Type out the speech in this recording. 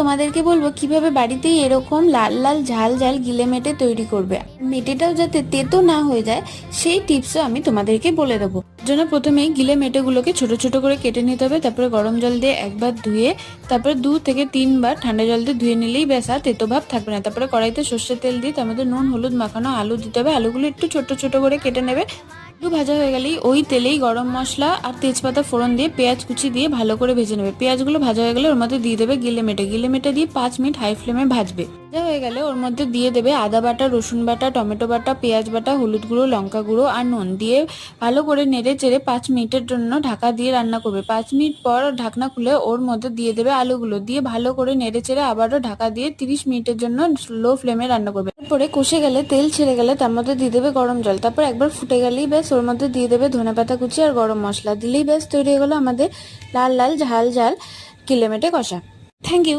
তোমাদেরকে বলবো কিভাবে বাড়িতেই এরকম লাল লাল ঝাল ঝাল গিলে মেটে তৈরি করবে। মেটেটাও যাতে তেতো না হয়ে যায় সেই টিপসও আমি তোমাদেরকে বলে দেবো। জন্য প্রথমেই গিলে মেটেগুলোকে ছোট ছোট করে কেটে নিতে হবে। তারপরে গরম জল দিয়ে একবার ধুয়ে তারপরে 2 থেকে 3 বার ঠান্ডা জল দিয়ে ধুয়ে নিলেই ব্যাস আর তেতো ভাব থাকবে না। তারপরে কড়াইতে সর্ষের তেল দিয়ে তার মধ্যে নুন হলুদ মাখানো আলু দিতে হবে। আলুগুলো একটু ছোট ছোট করে কেটে নেবে। একটু ভাজা হয়ে গেলেই ওই তেলেই গরম মশলা আর তেজপাতা ফোড়ন দিয়ে পেঁয়াজ কুচি দিয়ে ভালো করে ভেজে নেবে। পেঁয়াজগুলো ভাজা হয়ে গেলে ওর মধ্যে দিয়ে দেবে গিলে মেটে দিয়ে 5 মিনিট হাই ফ্লেমে ভাজবে। ভাজা হয়ে গেলে ওর মধ্যে দিয়ে দেবে আদা বাটা, রসুন বাটা, টমেটো বাটা, পেঁয়াজ বাটা, হলুদ গুঁড়ো, লঙ্কা গুঁড়ো আর নুন দিয়ে ভালো করে নেড়ে চেড়ে 5 মিনিটের জন্য ঢাকা দিয়ে রান্না করবে। 5 মিনিট পর ঢাকনা খুলে ওর মধ্যে দিয়ে দেবে আলুগুলো, দিয়ে ভালো করে নেড়ে চেড়ে আবারও ঢাকা দিয়ে 30 মিনিটের জন্য লো ফ্লেমে রান্না করবে। তারপরে কষে গেলে তেল ছেড়ে গেলে তার মধ্যে দিয়ে দেবে গরম জল। তারপর একবার ফুটে গেলেই ব্যাস ওর মধ্যে দিয়ে দেবে ধনেপাতা কুচি আর গরম মশলা। দিলেই ব্যাস তৈরি হয়ে গেলো আমাদের লাল লাল ঝাল ঝাল গিলে মেটে কষা। Thank you.